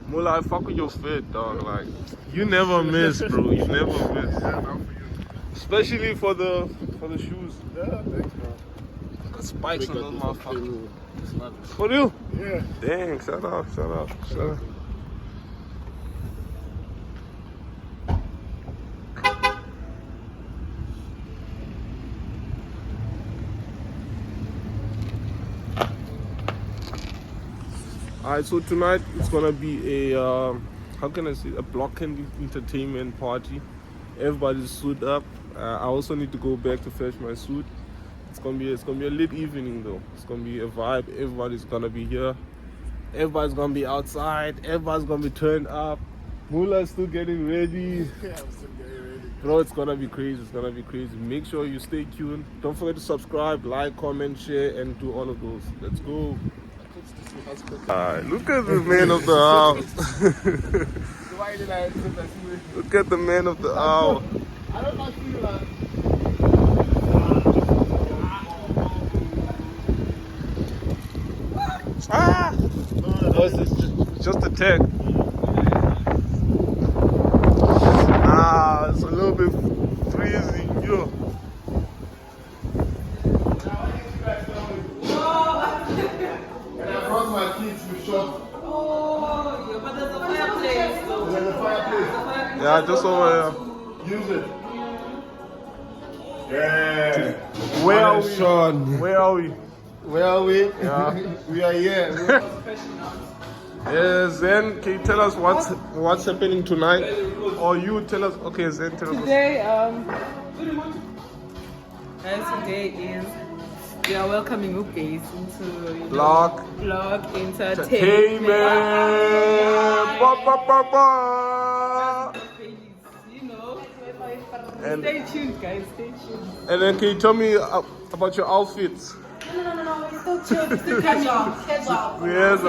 Mula, I fuck with your fit, dog. Like, you never miss, bro. You never miss. Especially for the shoes. Yeah, thanks, man. Got spikes on those motherfuckers. For real? Yeah. Dang, shout out. Alright, so tonight it's gonna be a how can I say, a block entertainment party. Everybody's suited up. I also need to go back to fetch my suit. It's gonna be a lit evening though. It's gonna be a vibe. Everybody's gonna be here. Everybody's gonna be outside. Everybody's gonna be turned up. Mula's still getting ready. Yeah, I'm still getting ready. Bro, it's gonna be crazy. Make sure you stay tuned. Don't forget to subscribe, like, comment, share, and do all of those. Let's go. Alright, look at the man of the hour. Look at the man of the hour. I don't know if you Ah! Oh, it's just a tech. Ah, it's a little bit freezing. Yo. And I brought my kids to shop. Oh, yeah, but there's a fireplace. There's a fireplace. Yeah, just over here. Use it. Yeah. Where are we? Sean. Where are we? Where are we? Yeah. We are here. Zen, can you tell us what's happening tonight? Or you tell us? Okay, Zen, tell us. Today, today is we are welcoming you guys into Block entertainment. Ba, ba, ba, ba. You know, And- stay tuned, guys. Stay tuned. And then can you tell me about your outfits? No, it's still chill. It's still casual. Yes,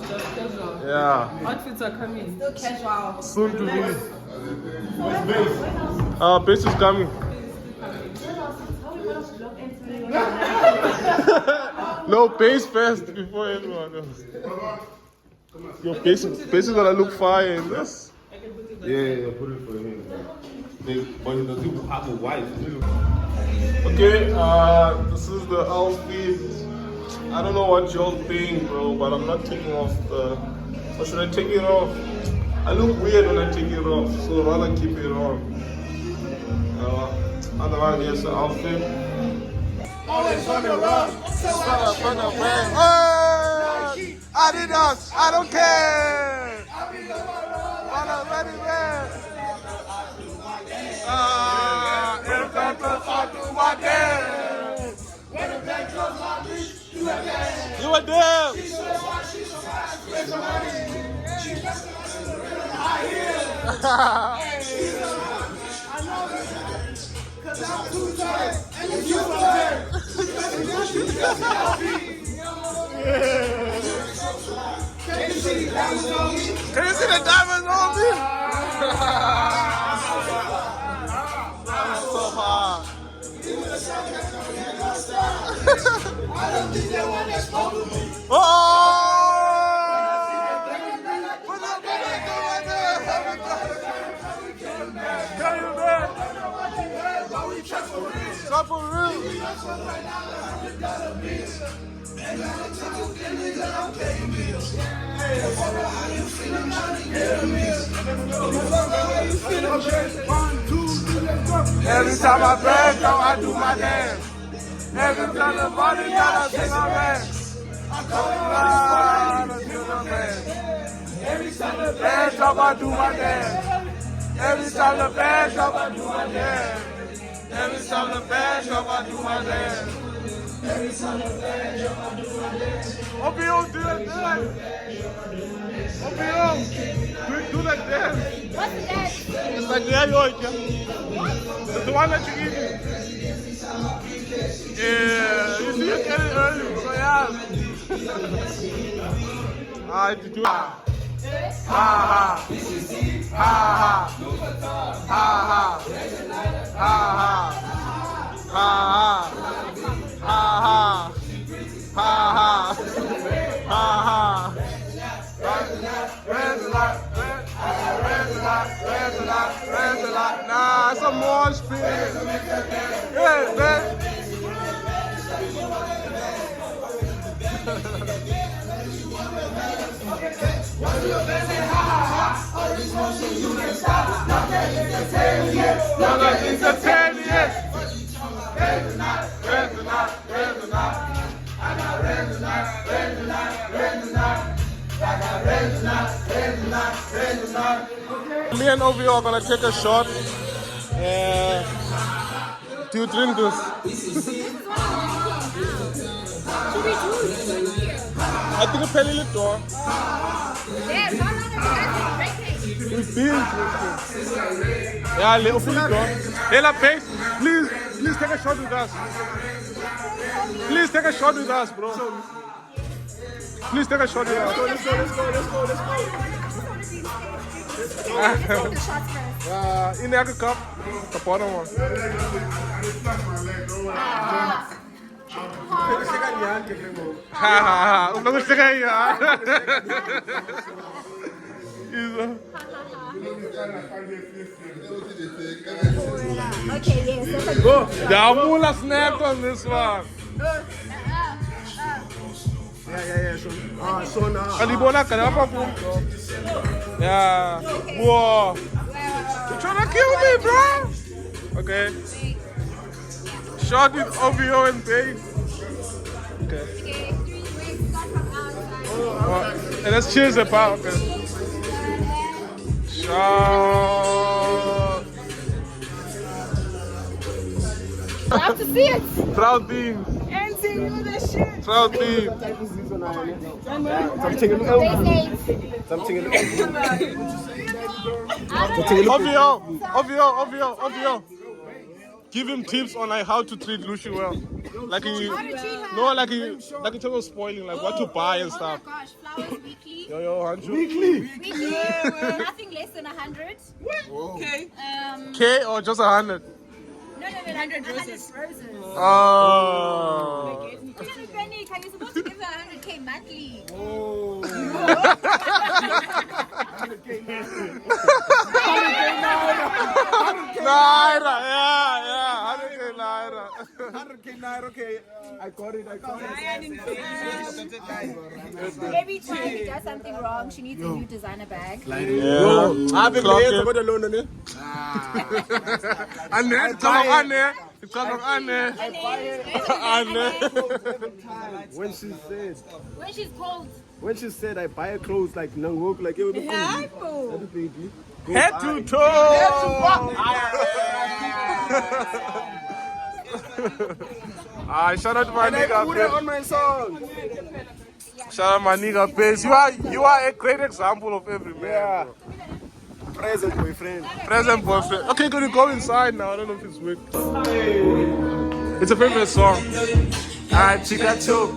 Just casual. yeah. Outfits are coming. Still casual. Soon to be. Where's base? Base is coming. No, base first before everyone else. Your base is gonna look fire in this. Yeah, put it for him. But the people have a wife too. Okay, this is the outfit. I don't know what y'all think, bro, but I'm not taking off the. Or should I take it off? I look weird when I take it off, so I'd rather keep it on. Otherwise, here's the outfit. Always on the run. Hey! Adidas, I don't care. Every time I do my dance. You a damn. Cause I'm too tired and you so tired. Can you see the diamonds on me? Can you see the diamonds on me? That's so hard. I don't think that one that's spoke to me. Oh! Stop for real. Every time I bend down, I do my dance. Every time the body down, I sing my dance. I'm coming around until the man. Every time the band drop, I do my dance. Every time the band drop, I do my dance. Every time the band drop, I do my dance. Every time the band drop, I do my dance. OPO, do that dance. OPO, do that dance. What's the dance? It's like the yoink. It's the one that you eat. Yeah, you see, you get it early, so yeah. Alright, you do it. Ha ha. Ha ha. Ha ha. Ha ha. Ha ha. Ha ha. Ha ha. Ha ha. Me and Ovi are gonna take a shot. Do you drink this? I think it's a little door. It's big. Yeah, little door. Ella Pace, please take a shot with us. Please take a shot with us, bro. Please take a shot with us. Let's go. In the cup, the bottom one. Okay, yes. There are more snack on this one. Yeah. So now. Yeah. Whoa. You're trying to kill me, bro. Okay. Shot with OVO and Babe. Okay. And let's cheers the power. Okay. Shot. Love to see it. Proud beans. And see you the shit. Proud beans. OVO. Give him tips on like how to treat Lucy well. Like he, like in terms of spoiling, like what to buy and stuff. Oh my gosh, flowers weekly. Yo, Hanju. Weekly. Nothing less than 100. Okay. K or just 100? No, 100 roses. Oh. Penny, you're supposed to give her 100k monthly. Oh. Naira, yeah, 100k Naira. 100k naira, okay. I got it. Every time he does something wrong, she needs a new designer bag. Yeah. I've been playing for the loan on it. When she said I buy her clothes like Nangok, like it would be cool. Baby. Head to toe. Shout out to my nigga. Put it on my song. Shout out my nigga Pace. You are a great example of every man. Yeah. Bro. Present boyfriend. Present boyfriend. Okay, can you go inside now? I don't know if it's weak. It's a favorite song. I chica choke.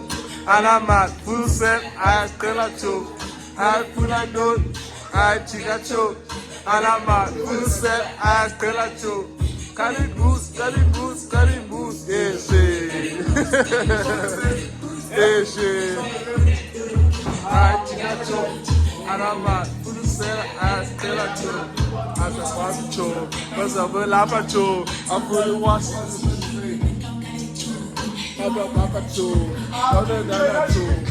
And I'm at full set. I still a choke. I pull a note. I chica choke. And I'm at full set. I still a choke. Carry boost. Yeah, shit. Yeah, shit. I chica choke. And I'm at full set. I still a choke. I just want to choke. Because I'm a lapa choke. I'm fully washing. Papa choke. Other than a choke.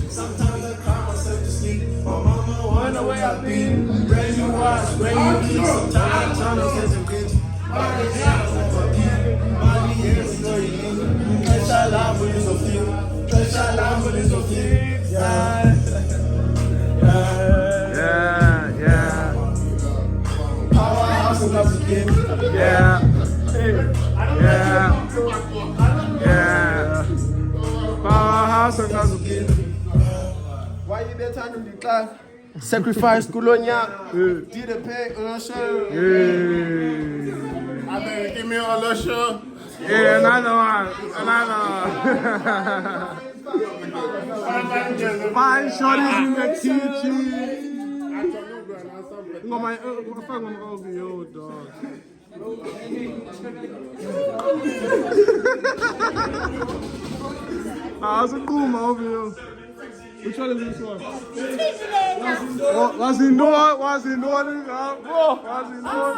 Sometimes I call myself to sleep. My mama wonder where I've been. Brand new watch, brand new key. Sometimes I'm trying to get some kids. Body is so unique. Catch our life with this of you. Catch our life with this of you. Yeah. Powerhouse and love again. Yeah. Powerhouse and love again. Why you there time to declare? Sacrifice Kulonya. Did the pay Ulasha? I better give me Ulasha. Yeah, another one. Fine shorties in the kitchen. No, my phone on OVO, dog. How's it cool, my OVO? Which one is this one? Was he doing? Was he doing? Was he doing? Was he doing?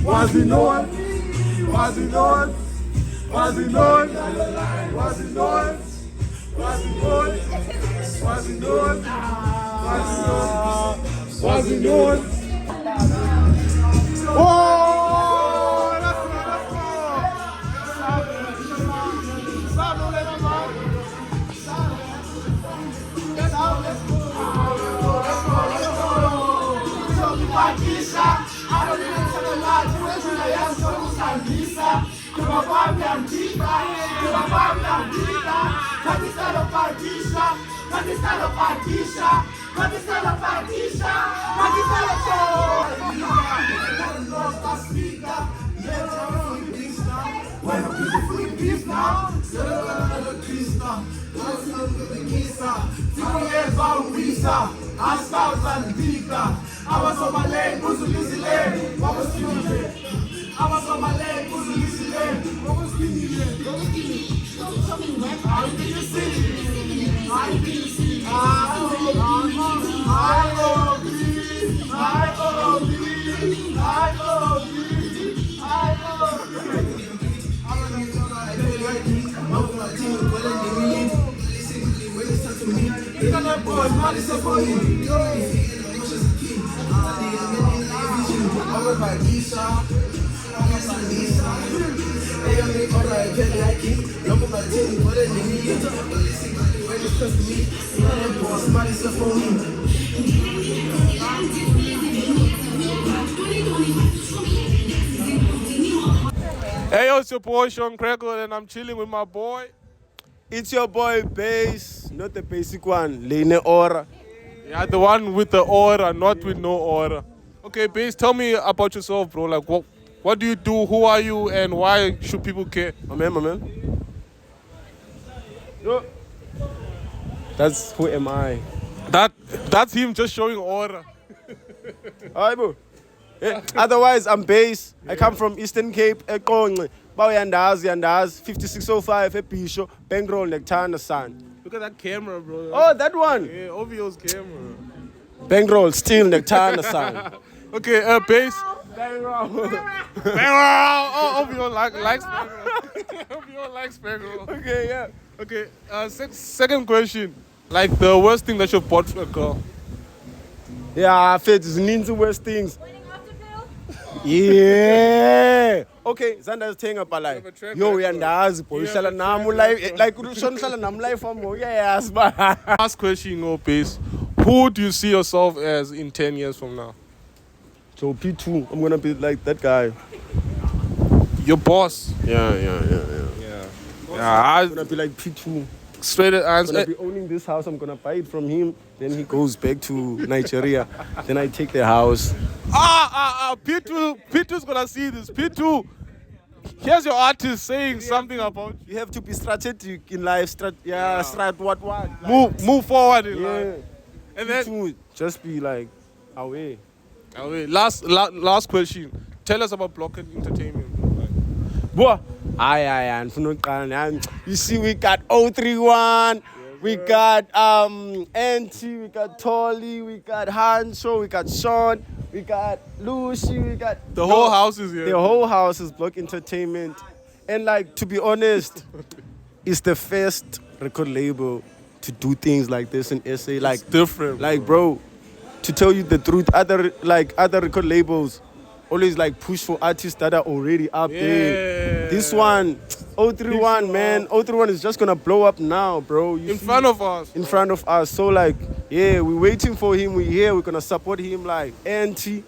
Was he doing? Was he doing? Was he doing? Was he doing? Was he doing? Was he doing? Oh, let's go, let's go. Stop, don't let him out. Hey, yo, it's your boy Sean Crekle, and I'm chilling with my boy. It's your boy Bass, not the basic one, Lene Ora. Yeah, the one with the aura, not with no aura. Okay, Bass, tell me about yourself, bro. Like, what do you do? Who are you? And why should people care? My man. Yo. That's who am I? That's him just showing aura. Alright, bro. Yeah. Otherwise, I'm Bass. Yeah. I come from Eastern Cape, Ekongwe. Yandazi, 5605, Episho, Bankroll, Nectana, San. Look at that camera, bro. Oh, that one. Yeah, OVO's camera. Bankroll, still Nectana, San. Okay, Bass. Bankroll. Oh, OVO likes Bankroll. OVO likes Bankroll. Okay, yeah. Okay, second question. Like the worst thing that you've bought for a girl. Yeah, Fed is into worst things. Yeah. Okay, Zanda's thing about like, yo, yandazi, boy, shala namu life, like, shala namu life for more. Yes, but. Last question, Bass. Who do you see yourself as in 10 years from now? So P2, I'm gonna be like that guy. Your boss. Yeah. I'm gonna be like P2. Straight I'm gonna be owning this house. I'm gonna buy it from him. Then he goes back to Nigeria. Then I take the house. P2's gonna see this. P2, here's your artist saying something about you. You have to be strategic in life. What? Move forward in life. And then P2, just be like away. Last question. Tell us about Block and Entertainment. Boy, you see, we got 031, we got Auntie, we got Tolly, we got Hancho, we got Sean, we got Lucy, we got the whole house is here. The whole house is Block Entertainment, and like, to be honest, it's the first record label to do things like this in SA. Like, it's different, like, bro, to tell you the truth, other record labels always like push for artists that are already up there. This one, 031, man. 031 is just gonna blow up now, bro. In front of us. In front of us. So like, yeah, we're waiting for him. We're here. We're gonna support him like Auntie.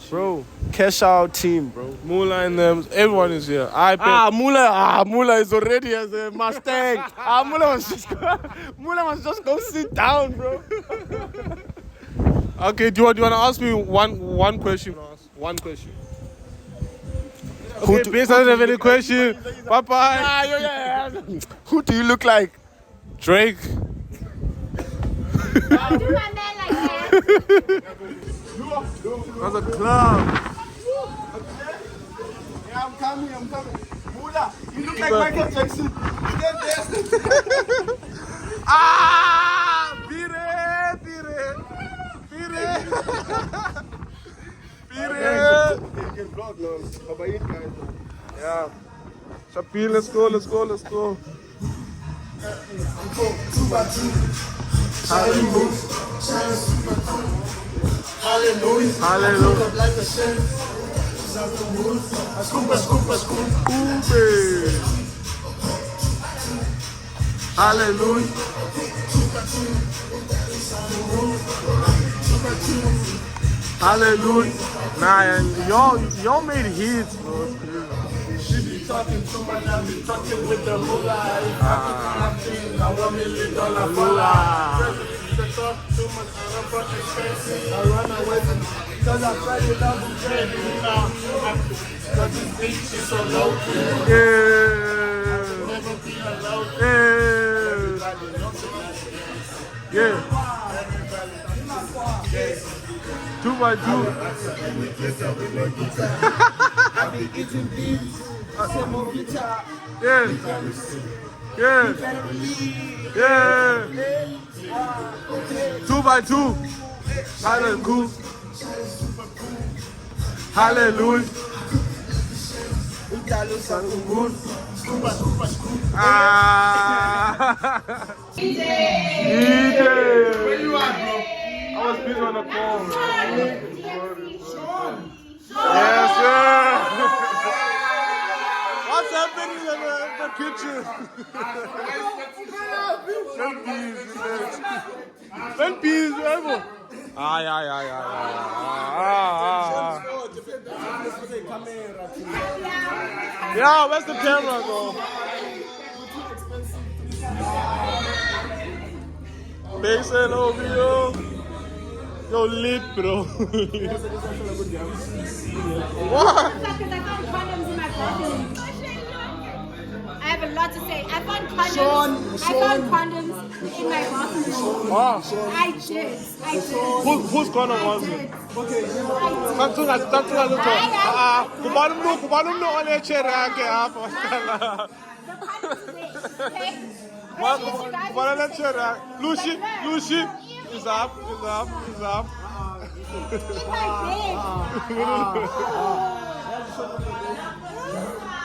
Bro, cash out team, bro. Mula and them, everyone is here. Mula is already as a Mustang. Mula must just go sit down, bro. Okay, do you want to ask me one question? One question. Okay, based on any question. Bye bye. Who do you look like? Drake. Do my man like that. That's a club. Yeah, I'm coming. Mula, you look like Michael Jackson. You get this. Ah, pire. Get vlog now. How about you guys? Yeah. Shapir, let's go. Hallelujah. Nah, and y'all made hits, bro. She be talking too much, I be talking with the moolah. If I want $1 million moolah. They talk too much, I don't fuck expensive. I run away from cause I try to love them crazy now. Cause this bitch is so low. Never be alone. Yeah. 2 by 2. I be eating beef, semovita. Yeah. Yeah. 2 by 2. Hallelujah. Hallelujah. DJ. Where you at, bro? I was busy on the phone, man. Yes, sir. What's happening in the kitchen? Ven peas, Evo. Ay. Yeah, where's the camera, bro? Mason over here. Yo, lit, bro. What? Because I found condoms in my bathroom. I have a lot to say. I found condoms. I found condoms in my bathroom. Ah, I did. who's gonna want me? Kubalum no on chair yake hapa. Kubalum chair. Lucy is up.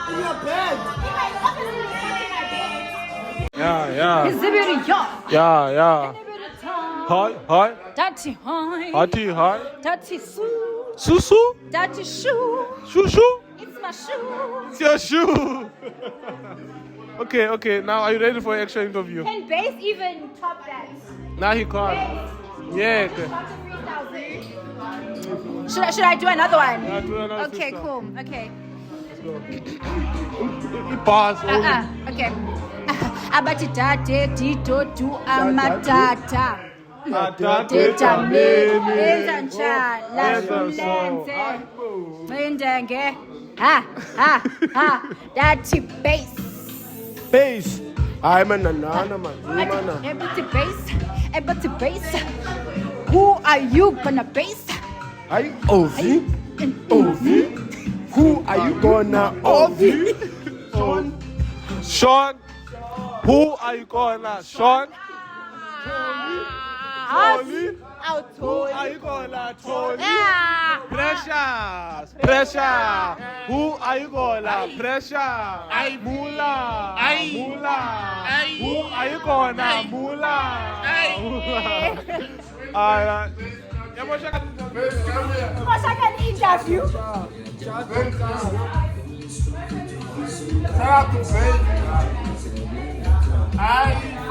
In my bed. Yeah. Yeah. Hi. Dirty hi. Hi. Dirty Sue. Susu? Dirty shoe. Shushu? It's my shoe. It's your shoe. Okay. Now, are you ready for an extra interview? Can bass even top that? Now he can't. Yeah. Okay. Should I do another one? Yeah, do another Okay, sister. cool. Okay. Pause. Okay. Abati tate tito tu amatata. Teta mimi. Enza nchala. Lenze. Mendenge. Ha. That's bass. Bass. I'm a nana, man. Everybody bass. Who are you gonna bass? I Ovi. Who are you gonna Ovi? Sean. Who are you gonna? Sean? Tony? Who are you gonna? Tony? Pressure. Who are you gonna? Pressure. Mula. Who are you gonna? Mula. What's I can interview? I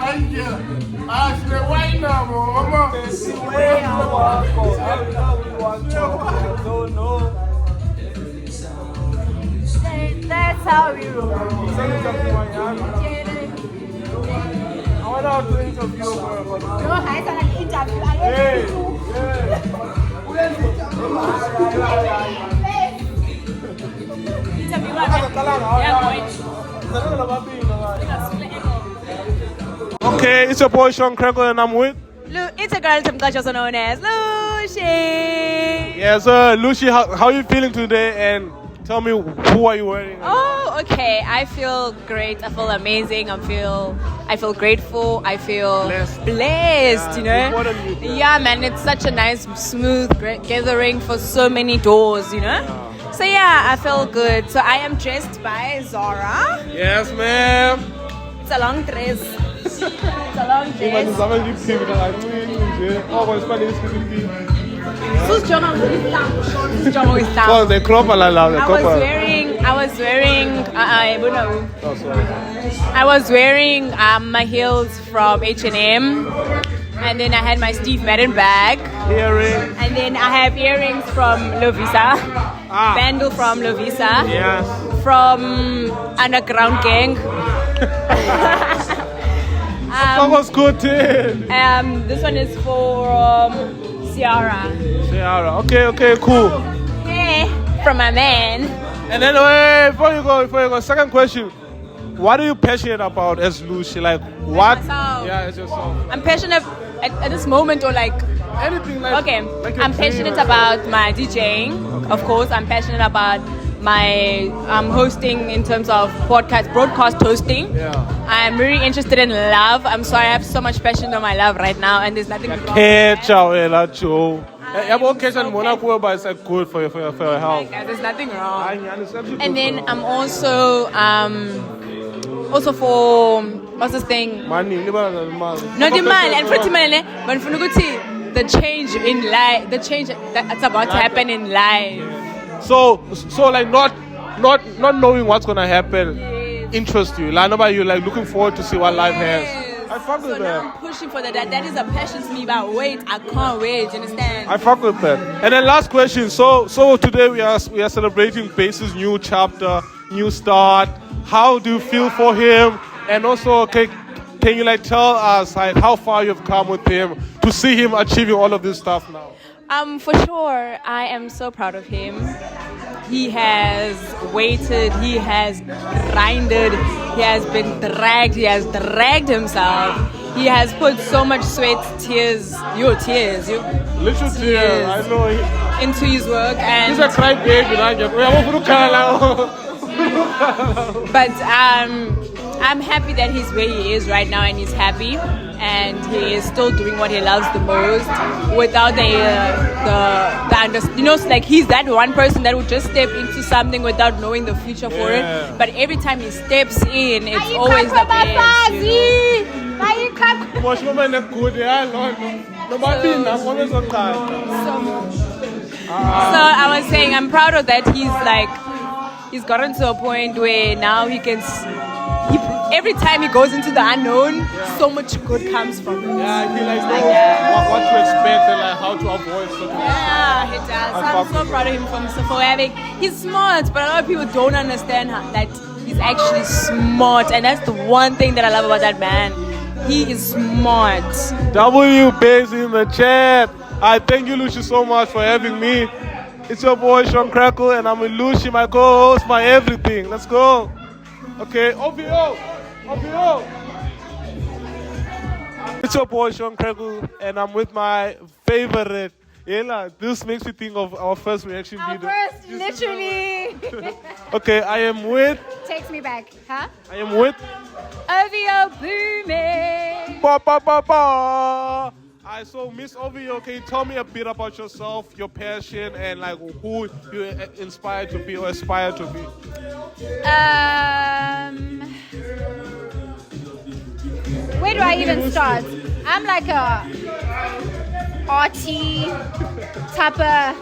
thank you. I said, why now, mama? That's how we roll. I want to interview her. No, I can interview. I Okay, it's your boy Sean Crekle and I'm with. It's a girl also known as Lucy. Yes, Lucy, how are you feeling today? And tell me, who are you wearing? Oh, okay. I feel great. I feel amazing. I feel grateful. I feel blessed, you know. Yeah, man, it's such a nice, smooth gathering for so many doors, you know. So yeah, I feel good. So I am dressed by Zara. Yes, ma'am. It's a long dress. It's a long dress. Oh, they crop a lot. I was wearing my heels from H&M, and then I had my Steve Madden bag, Earring. and then I have earrings from Lovisa, bangle from Lovisa, Yes. from Underground Gang. That was good, too. This one is for Ciara. Okay, cool. Yeah, from my man. And then, before you go, second question. What are you passionate about as Lucy? Like, what? Myself. Yeah, it's yourself. I'm passionate at this moment, or like, Anything like. okay, like your I'm dream, passionate like- about my DJing, of course. I'm passionate about my hosting in terms of broadcast hosting. Yeah. I'm very interested in love. I'm sorry, I have so much passion on my love right now, and there's nothing wrong with that. Joe. But it's like good for your health. Like, there's nothing wrong. It's absolutely And then good. I'm also for what's this thing? Money. Not the man and pretty man, but for the change in life, the change that's about to happen in life. So like not knowing what's gonna happen interests you. Like nobody, you like looking forward to see what life has. I fuck with So now I'm that. pushing for that. That is a passion to me. But wait, I can't wait. You understand? I fuck with that. And then last question. So today we are celebrating Bass's new chapter, new start. How do you feel for him? And also, can you like tell us like how far you've come with him to see him achieving all of this stuff now? For sure, I am so proud of him. He has waited, he has grinded, he has been dragged, he has dragged himself. He has put so much sweat, tears, Little tears. I know. into his work, and He's a cry baby. but I'm happy that he's where he is right now, and he's happy, and he is still doing what he loves the most without it's like he's that one person that would just step into something without knowing the future for it. But every time he steps in, it's always the best. You know? So I was saying I'm proud of that. He's gotten to a point where now he can. Every time he goes into the unknown, so much good comes from it. Yeah, he like knows what to expect and like how to avoid certain Yeah, he does. I'm so proud of him for having. He's smart, but a lot of people don't understand that he's actually smart, and that's the one thing that I love about that man. He is smart. W Bass in the chat. I thank you, Lucy, so much for having me. It's your boy Sean Crekle, and I'm with Lucy, my co-host, my everything. Let's go. Okay, OVO. It's your boy Sean Crekle, and I'm with my favorite. Ella, this makes me think of our first reaction video. Literally. Okay, I am with. Takes me back, huh? I am with. OVO booming. Ba, ba, ba, ba. So Miss OVO, can you tell me a bit about yourself, your passion, and like who you inspired to be or aspire to be? Where do I even start? I'm like a arty type of.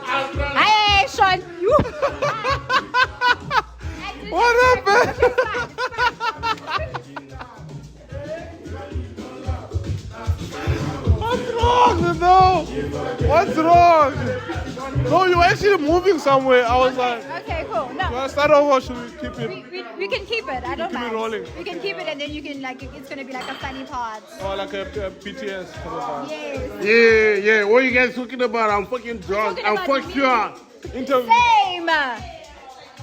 Hey, Sean. What up, man? What's wrong? No. What's wrong? No, you actually. actually moving somewhere. I was like, Okay, cool. do No. I start over or should we keep it? We can keep it. I don't Keep it mind. rolling. We can keep it and then you can like it's gonna be like a funny part. Or like a PTS kind of Yes. Yeah. What are you guys talking about? I'm fucking drunk. talking I'm about for me. sure. interview. Same.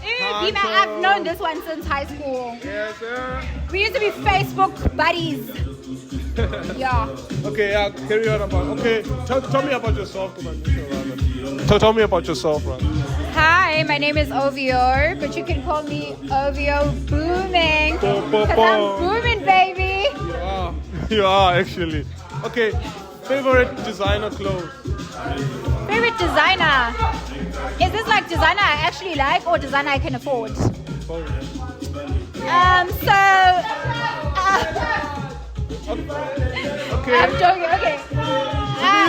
Bima, I've known this one since high school. Yes, sir. We used to be Facebook buddies. Yeah. Okay, yeah, carry on about. Okay, tell me about yourself. Tell me about yourself, right? Hi, my name is Ovio, but you can call me Ovio Booming. Because I'm booming, baby. You are actually. Okay, favorite designer clothes? Favorite designer? Is this like designer I actually like or designer I can afford? Okay. I'm joking, okay.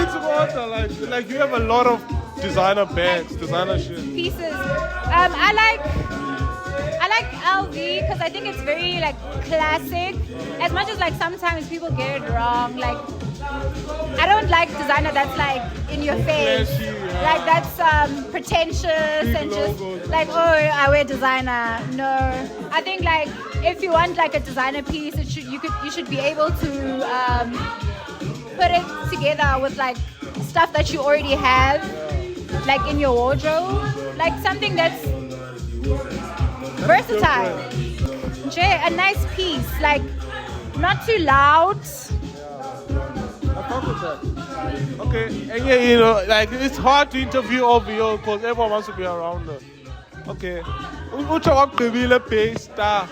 It's about like you have a lot of designer bags, designer shit. Pieces. I like LV because I think it's very like classic. As much as like sometimes people get it wrong. Like I don't like designer that's like in your face. Flashy, yeah. Like that's pretentious and just logos. like, oh, I wear designer. No. I think like if you want like a designer piece, you should be able to put it together with like stuff that you already have, like in your wardrobe, like something that's versatile. A nice piece, like not too loud. Okay, and yeah, you know, like it's hard to interview OVO because everyone wants to be around her. Okay, ucha wakubile pasta.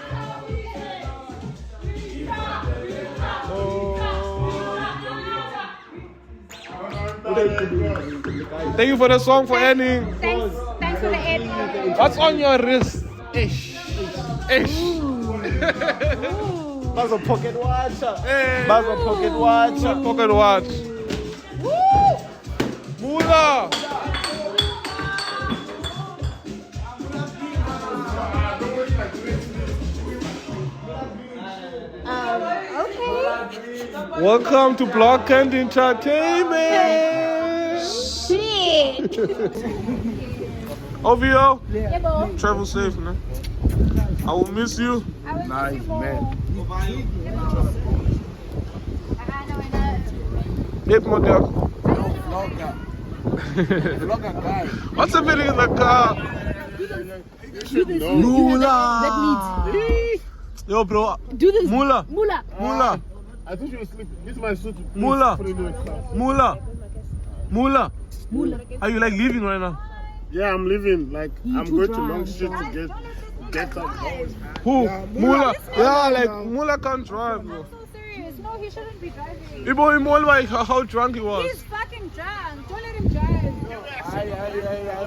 Thank you for the song for ending. Thanks for the end. What's on your wrist? Ish. That's a pocket watch. Hey. That's a pocket watch. Pocket watch. Mula. Okay. Welcome to Block and Entertainment. Shit. OVO, Yeah, bro. travel safe, man. I will miss you. Nice, man. Hit model. Vlogger guy. What's happening in the car? Yo, bro. Do this. Mula. Mula. Mula. I thought you were sleeping. This is my suit. Please Mula. put it in the car. Mula. Mula. Mula. Are you like leaving right now? Yeah, I'm leaving. Like, I'm too going to drunk. Long Street to get up. Who? Mula. Mula. Yeah, like Mula can't drive, bro. So serious. No, he shouldn't be driving. Ibo like how drunk he was. He's fucking drunk. Don't let him drive. I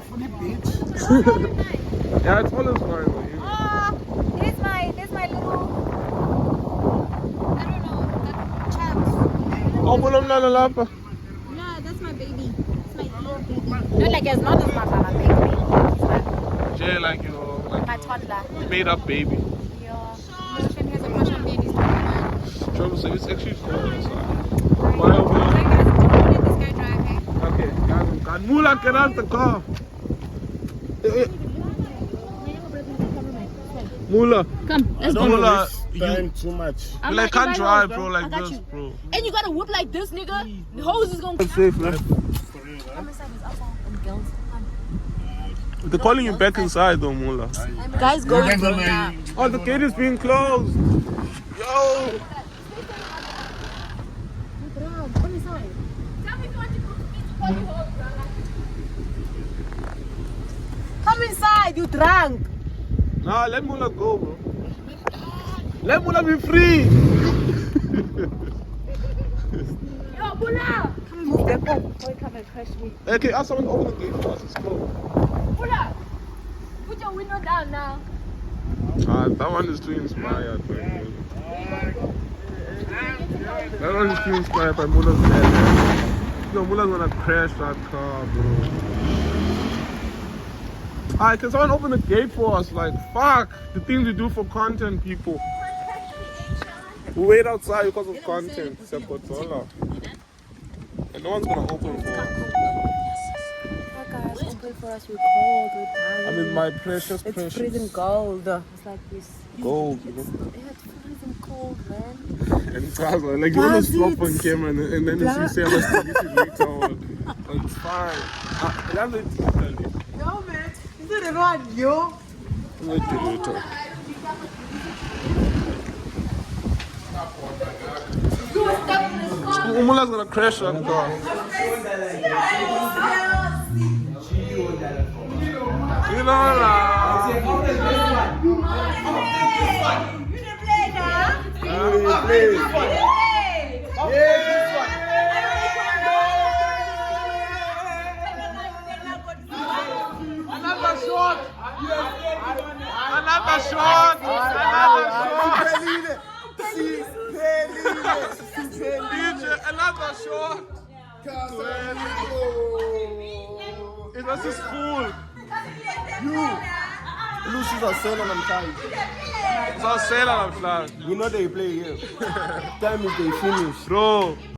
fully bitch. Yeah, it's all his fine, bro. There's my little, I don't know, that champ. Oh, Bulomlana Lapa. No, that's my baby. It's my little baby. Not like as not as much as my baby. It's Jay, like, you know, like my toddler. made up baby. Yeah. He has a crush on me and he's not. Travel safe. It's actually cold inside. Hi guys, don't let this guy drive, hey? Okay, God. Mula, get out the car. Mula. Come, let's go. Mula, Time too much. I'm like not can't in my drive, nose, bro, like I got this, you. bro. And you gotta whip like this, nigga. The hose is gonna. Safe, man. They're calling you back inside, though, Mula. Guys, go in now. Oh, the gate is being closed. Yo. Come inside, you drunk. Nah, let Mula go, bro. Let Mula be free. Yo, Mula. Come move that boat. Boy, come and crush me. Okay, ask someone to open the gate for us. It's closed. Mula, put your window down now. That one is too inspired, man. That one is too inspired by Mula's dad. Yo, Mula's gonna crash that car, bro. Alright, can someone open the gate for us? Like, fuck, the things we do for content, people. We wait outside because of content, except for Zola. And no one's gonna open for us. pray for us. We're cold. We're tired. I mean, my precious, It's precious freezing cold. It's like this. gold. Yeah, it's freezing cold, man. And it's like you almost flop on camera and then you say I must delete it later on. Like, it's fine. That's it. No, man. Is it everyone? Yo. Let me delete it. Umula's gonna crash that car. You know Another shot! Another shot! DJ, another shot! It was his school. Lucy's a sailor and I'm tired. It's our sailor, I'm flying. You know they play here. Time is they finish. Bro.